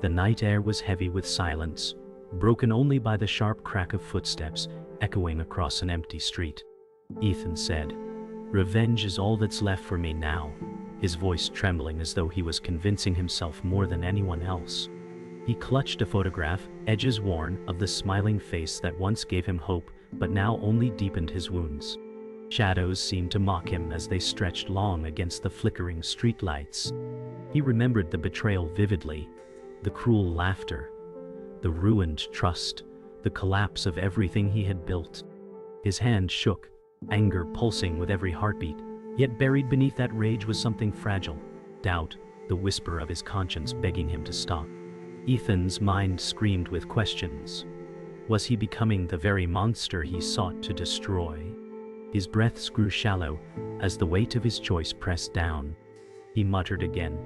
The night air was heavy with silence, broken only by the sharp crack of footsteps echoing across an empty street. Ethan said, "Revenge is all that's left for me now," his voice trembling as though he was convincing himself more than anyone else. He clutched a photograph, edges worn, of the smiling face that once gave him hope but now only deepened his wounds. Shadows seemed to mock him as they stretched long against the flickering streetlights. He remembered the betrayal vividly, the cruel laughter, the ruined trust, the collapse of everything he had built. His hand shook, anger pulsing with every heartbeat, yet buried beneath that rage was something fragile, doubt, the whisper of his conscience begging him to stop. Ethan's mind screamed with questions. Was he becoming the very monster he sought to destroy? His breaths grew shallow as the weight of his choice pressed down. He muttered again,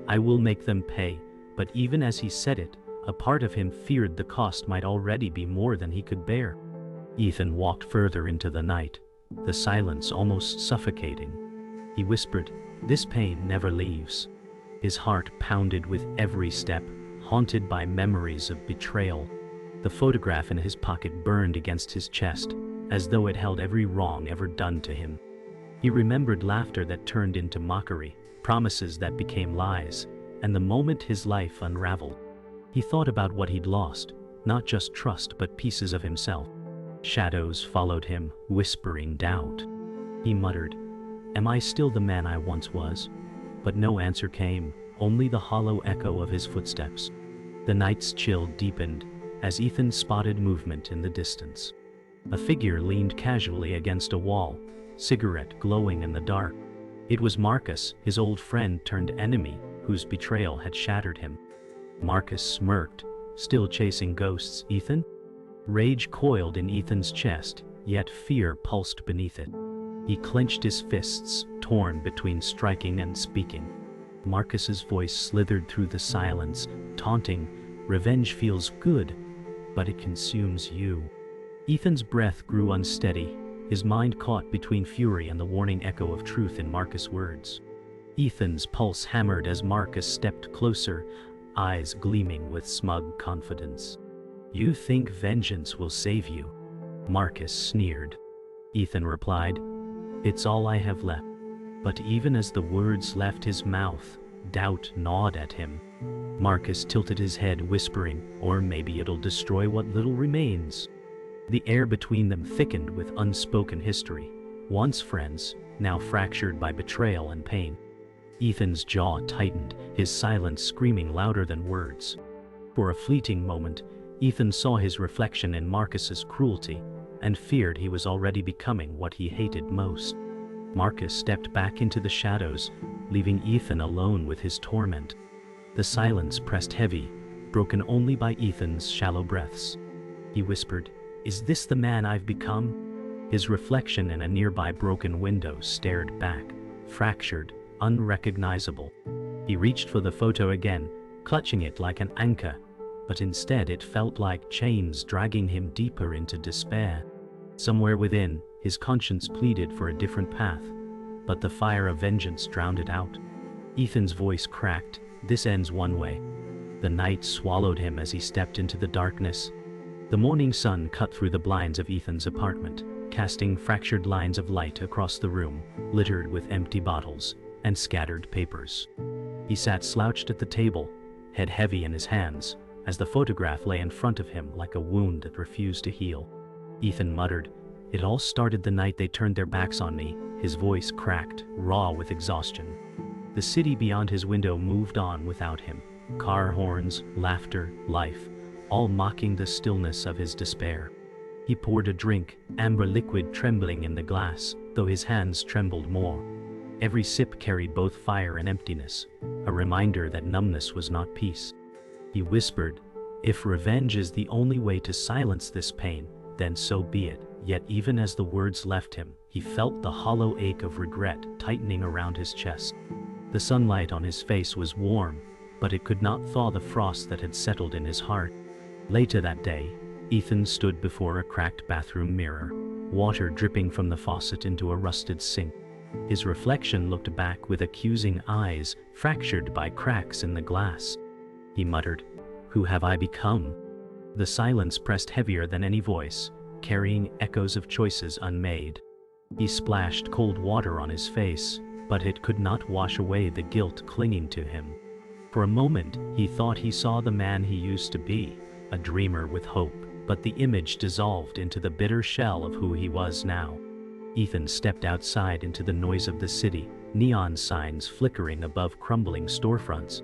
"I will make them pay," but even as he said it, a part of him feared the cost might already be more than he could bear. Ethan walked further into the night, the silence almost suffocating. He whispered, "This pain never leaves." His heart pounded with every step, haunted by memories of betrayal. The photograph in his pocket burned against his chest, as though it held every wrong ever done to him. He remembered laughter that turned into mockery, promises that became lies, and the moment his life unraveled. He thought about what he'd lost, not just trust but pieces of himself. Shadows followed him, whispering doubt. He muttered, "Am I still the man I once was?" But no answer came, only the hollow echo of his footsteps. The night's chill deepened as Ethan spotted movement in the distance. A figure leaned casually against a wall, cigarette glowing in the dark. It was Marcus, his old friend turned enemy, whose betrayal had shattered him. Marcus smirked, "Still chasing ghosts, Ethan?" Rage coiled in Ethan's chest, yet fear pulsed beneath it. He clenched his fists, torn between striking and speaking. Marcus's voice slithered through the silence, taunting, "Revenge feels good, but it consumes you." Ethan's breath grew unsteady, his mind caught between fury and the warning echo of truth in Marcus' words. Ethan's pulse hammered as Marcus stepped closer, eyes gleaming with smug confidence. "You think vengeance will save you?" Marcus sneered. Ethan replied, "It's all I have left." But even as the words left his mouth, doubt gnawed at him. Marcus tilted his head, whispering, "Or maybe it'll destroy what little remains." The air between them thickened with unspoken history, once friends, now fractured by betrayal and pain. Ethan's jaw tightened, his silence screaming louder than words. For a fleeting moment, Ethan saw his reflection in Marcus's cruelty, and feared he was already becoming what he hated most. Marcus stepped back into the shadows, leaving Ethan alone with his torment. The silence pressed heavy, broken only by Ethan's shallow breaths. He whispered, "Is this the man I've become?" His reflection in a nearby broken window stared back, fractured, unrecognizable. He reached for the photo again, clutching it like an anchor, but instead it felt like chains dragging him deeper into despair. Somewhere within, his conscience pleaded for a different path, but the fire of vengeance drowned it out. Ethan's voice cracked, "This ends one way." The night swallowed him as he stepped into the darkness. The morning sun cut through the blinds of Ethan's apartment, casting fractured lines of light across the room, littered with empty bottles and scattered papers. He sat slouched at the table, head heavy in his hands, as the photograph lay in front of him like a wound that refused to heal. Ethan muttered, "It all started the night they turned their backs on me," his voice cracked, raw with exhaustion. The city beyond his window moved on without him, car horns, laughter, life, all mocking the stillness of his despair. He poured a drink, amber liquid trembling in the glass, though his hands trembled more. Every sip carried both fire and emptiness, a reminder that numbness was not peace. He whispered, "If revenge is the only way to silence this pain, then so be it." Yet even as the words left him, he felt the hollow ache of regret tightening around his chest. The sunlight on his face was warm, but it could not thaw the frost that had settled in his heart. Later that day, Ethan stood before a cracked bathroom mirror, water dripping from the faucet into a rusted sink. His reflection looked back with accusing eyes, fractured by cracks in the glass. He muttered, Who have I become? The silence pressed heavier than any voice, carrying echoes of choices unmade. He splashed cold water on his face, but it could not wash away the guilt clinging to him. For a moment, he thought he saw the man he used to be, a dreamer with hope, but the image dissolved into the bitter shell of who he was now. Ethan stepped outside into the noise of the city, neon signs flickering above crumbling storefronts.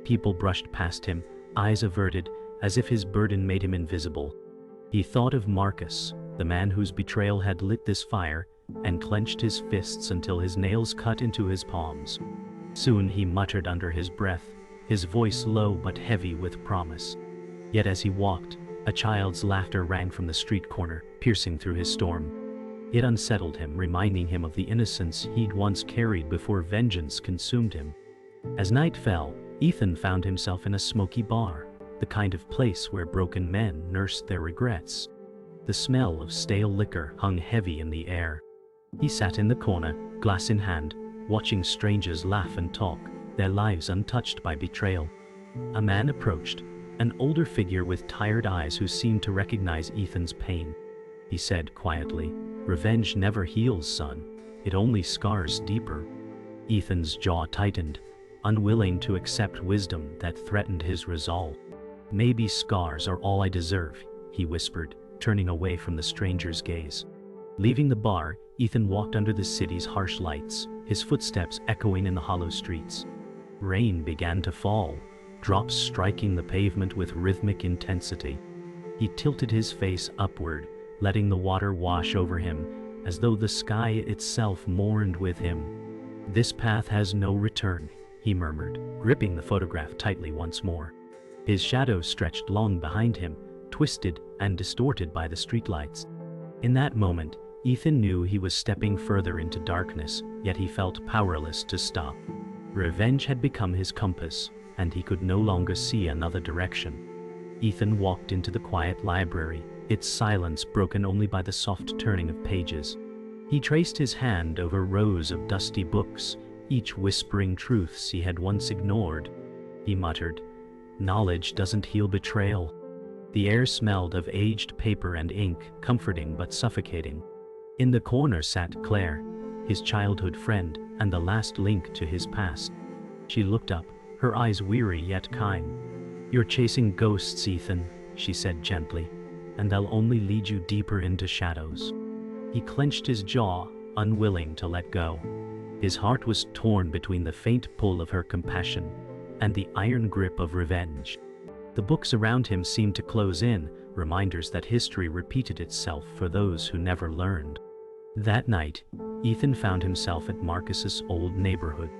People brushed past him, eyes averted, as if his burden made him invisible. He thought of Marcus, the man whose betrayal had lit this fire, and clenched his fists until his nails cut into his palms. Soon he muttered under his breath, his voice low but heavy with promise. Yet as he walked, a child's laughter rang from the street corner, piercing through his storm. It unsettled him, reminding him of the innocence he'd once carried before vengeance consumed him. As night fell, Ethan found himself in a smoky bar, the kind of place where broken men nursed their regrets. The smell of stale liquor hung heavy in the air. He sat in the corner, glass in hand, watching strangers laugh and talk, their lives untouched by betrayal. A man approached, an older figure with tired eyes who seemed to recognize Ethan's pain. He said quietly, "Revenge never heals, son. It only scars deeper." Ethan's jaw tightened, unwilling to accept wisdom that threatened his resolve. "Maybe scars are all I deserve," he whispered, turning away from the stranger's gaze. Leaving the bar, Ethan walked under the city's harsh lights, his footsteps echoing in the hollow streets. Rain began to fall, drops striking the pavement with rhythmic intensity. He tilted his face upward, letting the water wash over him, as though the sky itself mourned with him. "This path has no return," he murmured, gripping the photograph tightly once more. His shadow stretched long behind him, twisted and distorted by the streetlights. In that moment, Ethan knew he was stepping further into darkness, yet he felt powerless to stop. Revenge had become his compass, and he could no longer see another direction. Ethan walked into the quiet library, its silence broken only by the soft turning of pages. He traced his hand over rows of dusty books, each whispering truths he had once ignored. He muttered, "Knowledge doesn't heal betrayal." The air smelled of aged paper and ink, comforting but suffocating. In the corner sat Claire, his childhood friend and the last link to his past. She looked up, her eyes weary yet kind. "You're chasing ghosts, Ethan," she said gently, "and they'll only lead you deeper into shadows." He clenched his jaw, unwilling to let go. His heart was torn between the faint pull of her compassion and the iron grip of revenge. The books around him seemed to close in, reminders that history repeated itself for those who never learned. That night, Ethan found himself at Marcus's old neighborhood.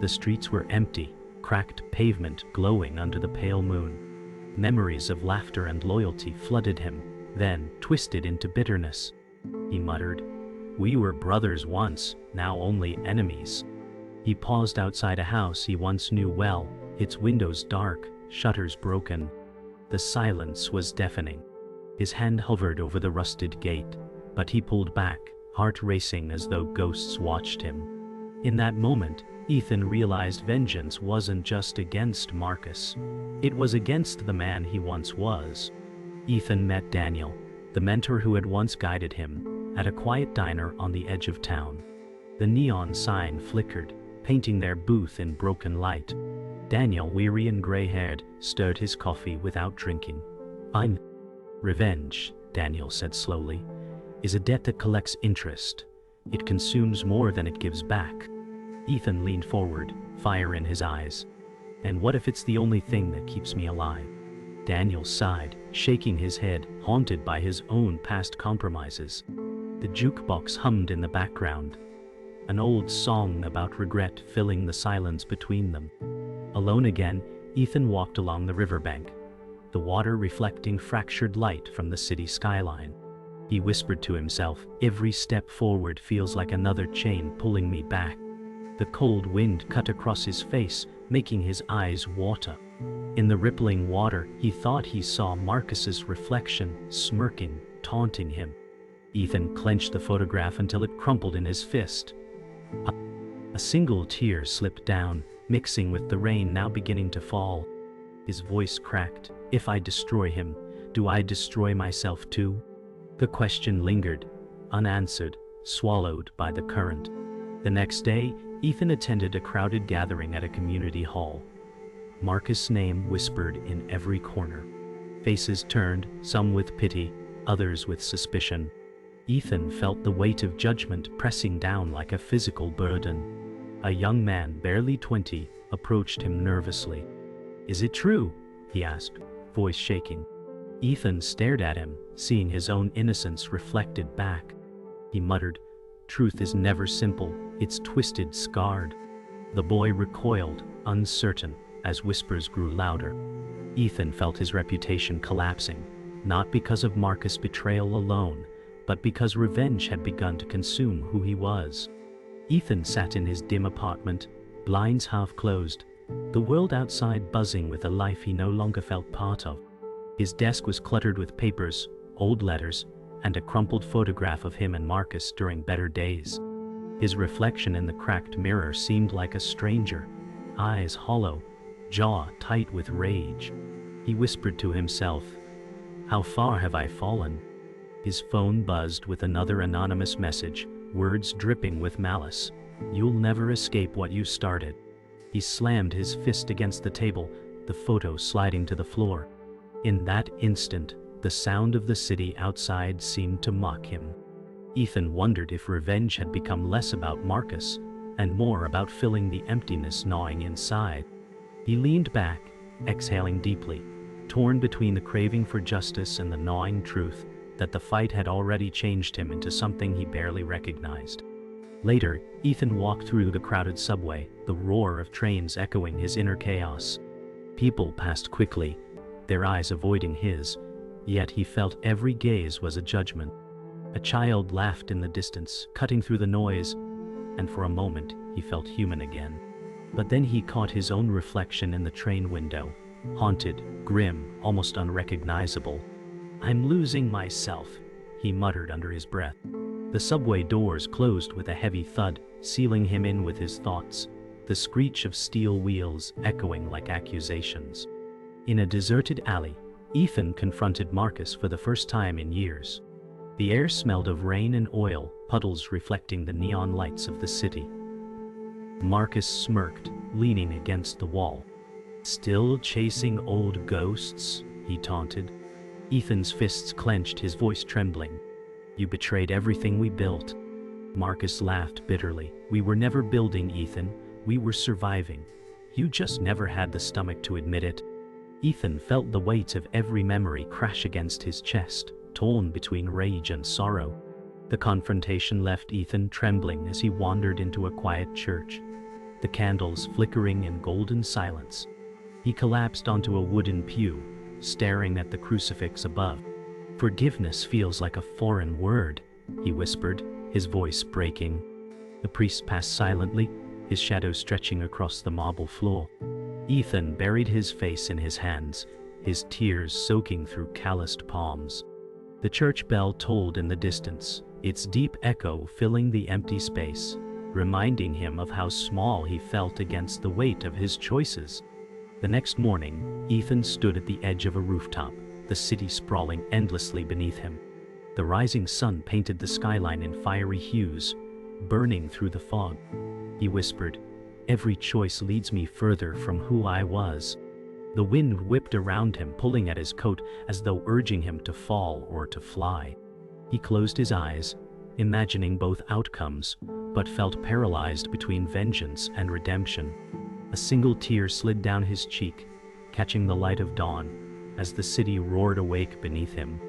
The streets were empty, cracked pavement glowing under the pale moon. Memories of laughter and loyalty flooded him, then twisted into bitterness. He muttered, "We were brothers once, now only enemies." He paused outside a house he once knew well, its windows dark, shutters broken. The silence was deafening. His hand hovered over the rusted gate, but he pulled back, heart racing as though ghosts watched him. In that moment, Ethan realized vengeance wasn't just against Marcus. It was against the man he once was. Ethan met Daniel, the mentor who had once guided him, at a quiet diner on the edge of town. The neon sign flickered, painting their booth in broken light. Daniel, weary and gray-haired, stirred his coffee without drinking. "Revenge," Daniel said slowly, "is a debt that collects interest. It consumes more than it gives back." Ethan leaned forward, fire in his eyes. "And what if it's the only thing that keeps me alive?" Daniel sighed, shaking his head, haunted by his own past compromises. The jukebox hummed in the background, an old song about regret filling the silence between them. Alone again, Ethan walked along the riverbank, the water reflecting fractured light from the city skyline. He whispered to himself, "Every step forward feels like another chain pulling me back." The cold wind cut across his face, making his eyes water. In the rippling water, he thought he saw Marcus's reflection, smirking, taunting him. Ethan clenched the photograph until it crumpled in his fist. A single tear slipped down, mixing with the rain now beginning to fall. His voice cracked. If I destroy him, do I destroy myself too? The question lingered, unanswered, swallowed by the current. The next day, Ethan attended a crowded gathering at a community hall. Marcus' name whispered in every corner. Faces turned, some with pity, others with suspicion. Ethan felt the weight of judgment pressing down like a physical burden. A young man, barely 20, approached him nervously. "Is it true?" he asked, voice shaking. Ethan stared at him, seeing his own innocence reflected back. He muttered, "Truth is never simple, it's twisted, scarred." The boy recoiled, uncertain, as whispers grew louder. Ethan felt his reputation collapsing, not because of Marcus' betrayal alone, but because revenge had begun to consume who he was. Ethan sat in his dim apartment, blinds half closed, the world outside buzzing with a life he no longer felt part of. His desk was cluttered with papers, old letters, and a crumpled photograph of him and Marcus during better days. His reflection in the cracked mirror seemed like a stranger, eyes hollow, jaw tight with rage. He whispered to himself, "How far have I fallen?" His phone buzzed with another anonymous message, words dripping with malice. "You'll never escape what you started." He slammed his fist against the table, the photo sliding to the floor. In that instant, the sound of the city outside seemed to mock him. Ethan wondered if revenge had become less about Marcus and more about filling the emptiness gnawing inside. He leaned back, exhaling deeply, torn between the craving for justice and the gnawing truth that the fight had already changed him into something he barely recognized. Later, Ethan walked through the crowded subway, the roar of trains echoing his inner chaos. People passed quickly, their eyes avoiding his, yet he felt every gaze was a judgment. A child laughed in the distance, cutting through the noise, and for a moment he felt human again. But then he caught his own reflection in the train window, haunted, grim, almost unrecognizable. "I'm losing myself," he muttered under his breath. The subway doors closed with a heavy thud, sealing him in with his thoughts, the screech of steel wheels echoing like accusations. In a deserted alley, Ethan confronted Marcus for the first time in years. The air smelled of rain and oil, puddles reflecting the neon lights of the city. Marcus smirked, leaning against the wall. "Still chasing old ghosts?" he taunted. Ethan's fists clenched, his voice trembling. "You betrayed everything we built." Marcus laughed bitterly. "We were never building, Ethan. We were surviving. You just never had the stomach to admit it." Ethan felt the weight of every memory crash against his chest, torn between rage and sorrow. The confrontation left Ethan trembling as he wandered into a quiet church, the candles flickering in golden silence. He collapsed onto a wooden pew, staring at the crucifix above. "Forgiveness feels like a foreign word," he whispered, his voice breaking. The priest passed silently, his shadow stretching across the marble floor. Ethan buried his face in his hands, his tears soaking through calloused palms. The church bell tolled in the distance, its deep echo filling the empty space, reminding him of how small he felt against the weight of his choices. The next morning, Ethan stood at the edge of a rooftop, the city sprawling endlessly beneath him. The rising sun painted the skyline in fiery hues, burning through the fog. He whispered, "Every choice leads me further from who I was." The wind whipped around him, pulling at his coat as though urging him to fall or to fly. He closed his eyes, imagining both outcomes, but felt paralyzed between vengeance and redemption. A single tear slid down his cheek, catching the light of dawn, as the city roared awake beneath him.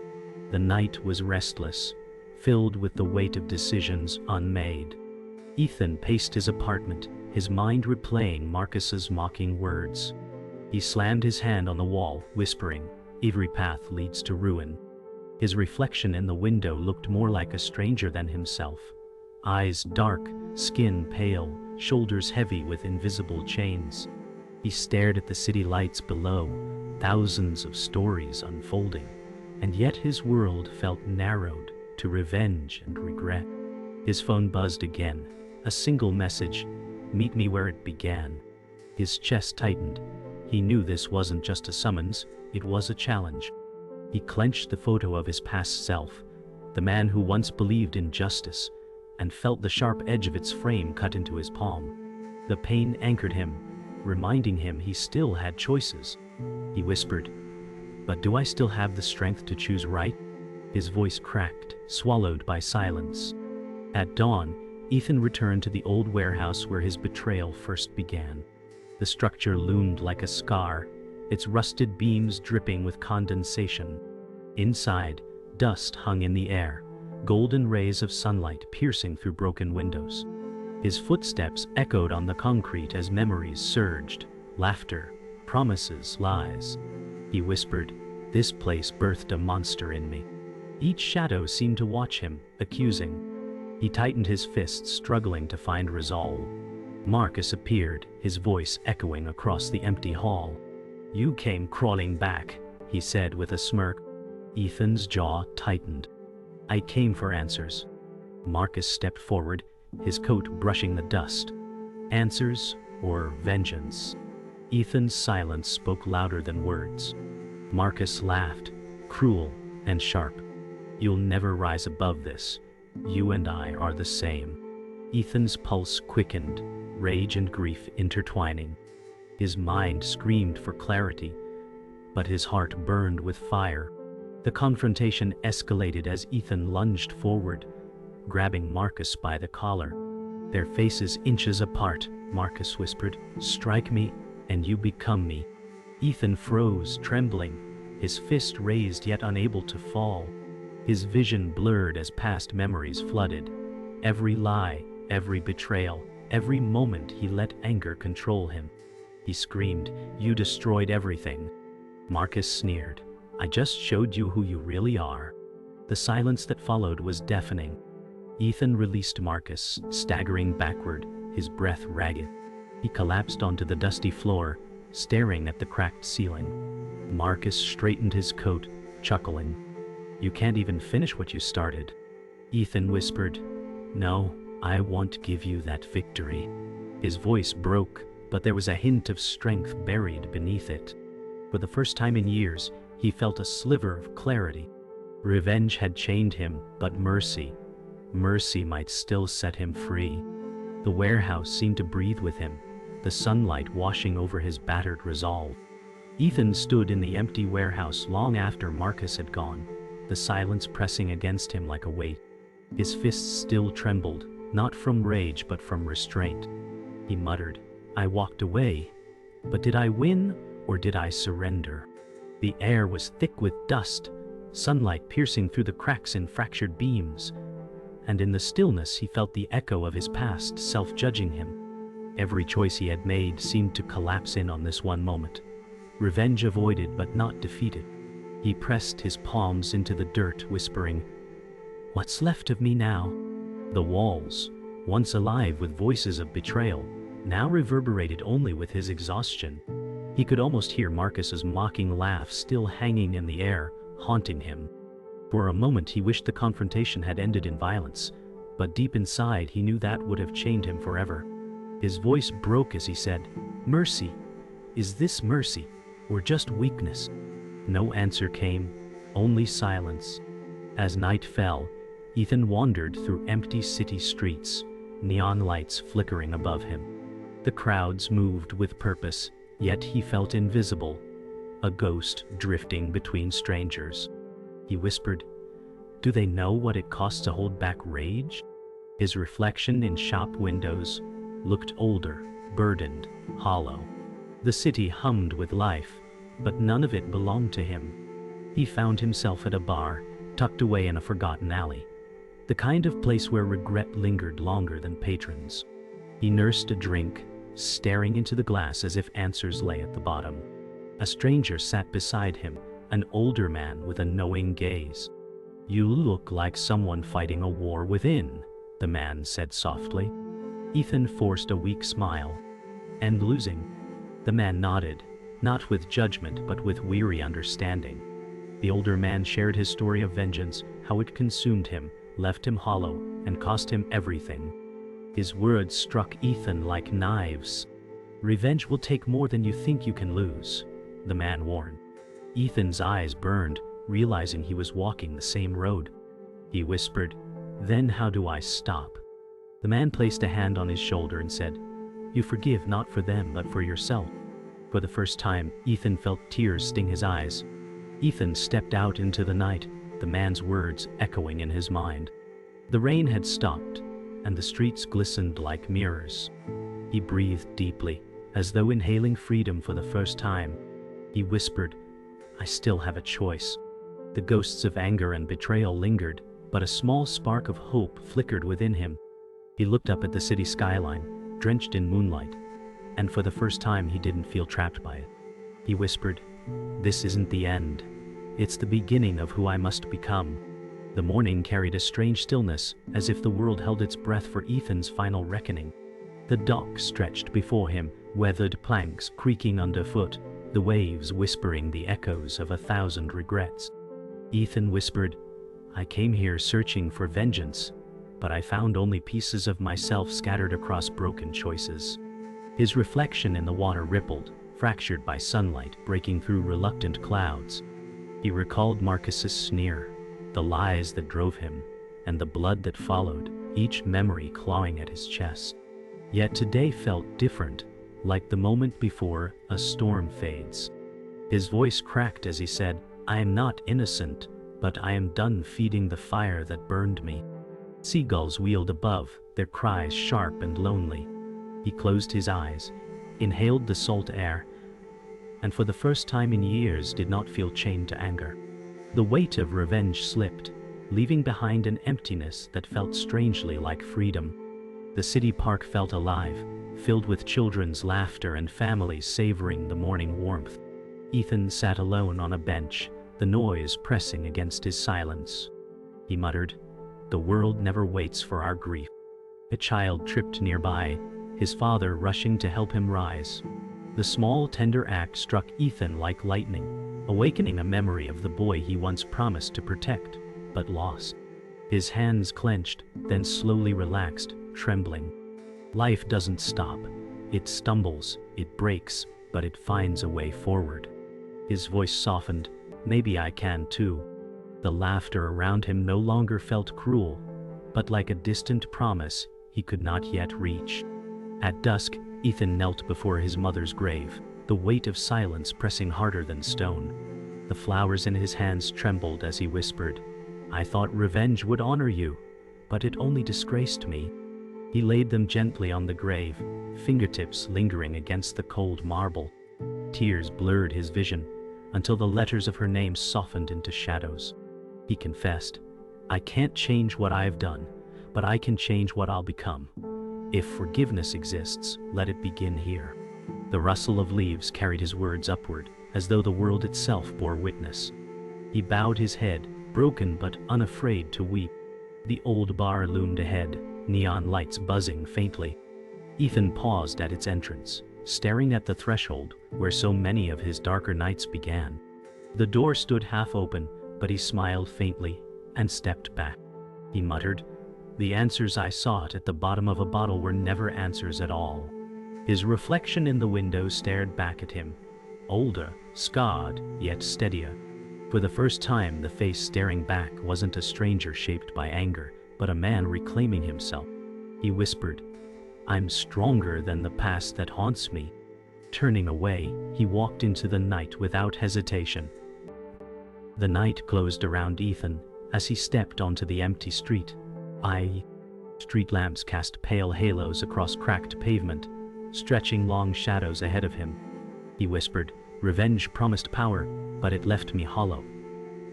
The night was restless, filled with the weight of decisions unmade. Ethan paced his apartment, his mind replaying Marcus's mocking words. He slammed his hand on the wall, whispering, "Every path leads to ruin." His reflection in the window looked more like a stranger than himself. Eyes dark, skin pale, shoulders heavy with invisible chains. He stared at the city lights below, thousands of stories unfolding, and yet his world felt narrowed to revenge and regret. His phone buzzed again, a single message, "Meet me where it began." His chest tightened, He knew this wasn't just a summons, it was a challenge. He clenched the photo of his past self, the man who once believed in justice, and felt the sharp edge of its frame cut into his palm. The pain anchored him, reminding him he still had choices. He whispered, "But do I still have the strength to choose right?" His voice cracked, swallowed by silence. At dawn, Ethan returned to the old warehouse where his betrayal first began. The structure loomed like a scar, its rusted beams dripping with condensation. Inside, dust hung in the air, golden rays of sunlight piercing through broken windows. His footsteps echoed on the concrete as memories surged, laughter, promises, lies. He whispered, "This place birthed a monster in me." Each shadow seemed to watch him, accusing. He tightened his fists, struggling to find resolve. Marcus appeared, his voice echoing across the empty hall. "You came crawling back," he said with a smirk. Ethan's jaw tightened. "I came for answers." Marcus stepped forward, his coat brushing the dust. "Answers or vengeance?" Ethan's silence spoke louder than words. Marcus laughed, cruel and sharp. "You'll never rise above this. You and I are the same." Ethan's pulse quickened, rage and grief intertwining. His mind screamed for clarity, but his heart burned with fire. The confrontation escalated as Ethan lunged forward, grabbing Marcus by the collar. Their faces inches apart, Marcus whispered, "Strike me, and you become me." Ethan froze, trembling, his fist raised yet unable to fall. His vision blurred as past memories flooded. Every lie, every betrayal, every moment he let anger control him. He screamed, "You destroyed everything." Marcus sneered, "I just showed you who you really are." The silence that followed was deafening. Ethan released Marcus, staggering backward, his breath ragged. He collapsed onto the dusty floor, staring at the cracked ceiling. Marcus straightened his coat, chuckling. "You can't even finish what you started." Ethan whispered, "No, I won't give you that victory." His voice broke, but there was a hint of strength buried beneath it. For the first time in years, he felt a sliver of clarity. Revenge had chained him, but mercy might still set him free. The warehouse seemed to breathe with him, the sunlight washing over his battered resolve. Ethan stood in the empty warehouse long after Marcus had gone, the silence pressing against him like a weight. His fists still trembled, not from rage but from restraint. He muttered, "I walked away, but did I win or did I surrender?" The air was thick with dust, sunlight piercing through the cracks in fractured beams, and in the stillness he felt the echo of his past self judging him. Every choice he had made seemed to collapse in on this one moment. Revenge avoided but not defeated. He pressed his palms into the dirt, whispering, "What's left of me now?" The walls, once alive with voices of betrayal, now reverberated only with his exhaustion. He could almost hear Marcus's mocking laugh still hanging in the air, haunting him. For a moment he wished the confrontation had ended in violence, but deep inside he knew that would have chained him forever. His voice broke as he said, "Mercy. Is this mercy, or just weakness?" No answer came, only silence. As night fell, Ethan wandered through empty city streets, neon lights flickering above him. The crowds moved with purpose, yet he felt invisible, a ghost drifting between strangers. He whispered, "Do they know what it costs to hold back rage?" His reflection in shop windows looked older, burdened, hollow. The city hummed with life, but none of it belonged to him. He found himself at a bar, tucked away in a forgotten alley, the kind of place where regret lingered longer than patrons. He nursed a drink, staring into the glass as if answers lay at the bottom. A stranger sat beside him, an older man with a knowing gaze. "You look like someone fighting a war within," the man said softly. Ethan forced a weak smile. "And losing?" The man nodded, not with judgment but with weary understanding. The older man shared his story of vengeance, how it consumed him, left him hollow, and cost him everything. His words struck Ethan like knives. Revenge will take more than you think you can lose, the man warned. Ethan's eyes burned, realizing he was walking the same road. He whispered, "Then how do I stop?" The man placed a hand on his shoulder and said, "You forgive not for them but for yourself." For the first time, Ethan felt tears sting his eyes. Ethan stepped out into the night, the man's words echoing in his mind. The rain had stopped, and the streets glistened like mirrors. He breathed deeply, as though inhaling freedom for the first time. He whispered, "I still have a choice." The ghosts of anger and betrayal lingered, but a small spark of hope flickered within him. He looked up at the city skyline, drenched in moonlight, and for the first time he didn't feel trapped by it. He whispered, "This isn't the end. It's the beginning of who I must become." The morning carried a strange stillness, as if the world held its breath for Ethan's final reckoning. The dock stretched before him, weathered planks creaking underfoot, the waves whispering the echoes of 1,000 regrets. Ethan whispered, "I came here searching for vengeance, but I found only pieces of myself scattered across broken choices." His reflection in the water rippled, fractured by sunlight breaking through reluctant clouds. He recalled Marcus's sneer, the lies that drove him, and the blood that followed, each memory clawing at his chest. Yet today felt different, like the moment before a storm fades. His voice cracked as he said, "I am not innocent, but I am done feeding the fire that burned me." Seagulls wheeled above, their cries sharp and lonely. He closed his eyes, inhaled the salt air, and for the first time in years did not feel chained to anger. The weight of revenge slipped, leaving behind an emptiness that felt strangely like freedom. The city park felt alive, filled with children's laughter and families savoring the morning warmth. Ethan sat alone on a bench, the noise pressing against his silence. He muttered, "The world never waits for our grief." A child tripped nearby, his father rushing to help him rise. The small, tender act struck Ethan like lightning, awakening a memory of the boy he once promised to protect, but lost. His hands clenched, then slowly relaxed, trembling. Life doesn't stop. It stumbles, it breaks, but it finds a way forward. His voice softened, "Maybe I can too." The laughter around him no longer felt cruel, but like a distant promise he could not yet reach. At dusk, Ethan knelt before his mother's grave, the weight of silence pressing harder than stone. The flowers in his hands trembled as he whispered, "I thought revenge would honor you, but it only disgraced me." He laid them gently on the grave, fingertips lingering against the cold marble. Tears blurred his vision, until the letters of her name softened into shadows. He confessed, "I can't change what I've done, but I can change what I'll become. If forgiveness exists, let it begin here." The rustle of leaves carried his words upward, as though the world itself bore witness. He bowed his head, broken but unafraid to weep. The old bar loomed ahead, neon lights buzzing faintly. Ethan paused at its entrance, staring at the threshold where so many of his darker nights began. The door stood half open, but he smiled faintly and stepped back. He muttered, "The answers I sought at the bottom of a bottle were never answers at all." His reflection in the window stared back at him, older, scarred, yet steadier. For the first time, the face staring back wasn't a stranger shaped by anger, but a man reclaiming himself. He whispered, "I'm stronger than the past that haunts me." Turning away, he walked into the night without hesitation. The night closed around Ethan as he stepped onto the empty street. Street lamps cast pale halos across cracked pavement, stretching long shadows ahead of him. He whispered, "Revenge promised power, but it left me hollow.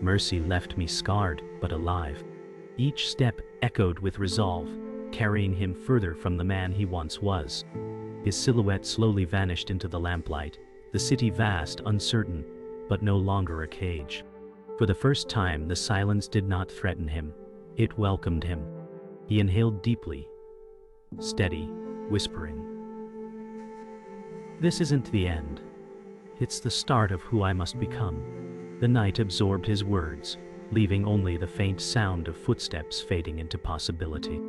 Mercy left me scarred, but alive." Each step echoed with resolve, carrying him further from the man he once was. His silhouette slowly vanished into the lamplight, the city vast, uncertain, but no longer a cage. For the first time, the silence did not threaten him. It welcomed him. He inhaled deeply, steady, whispering, "This isn't the end. It's the start of who I must become." The night absorbed his words, leaving only the faint sound of footsteps fading into possibility.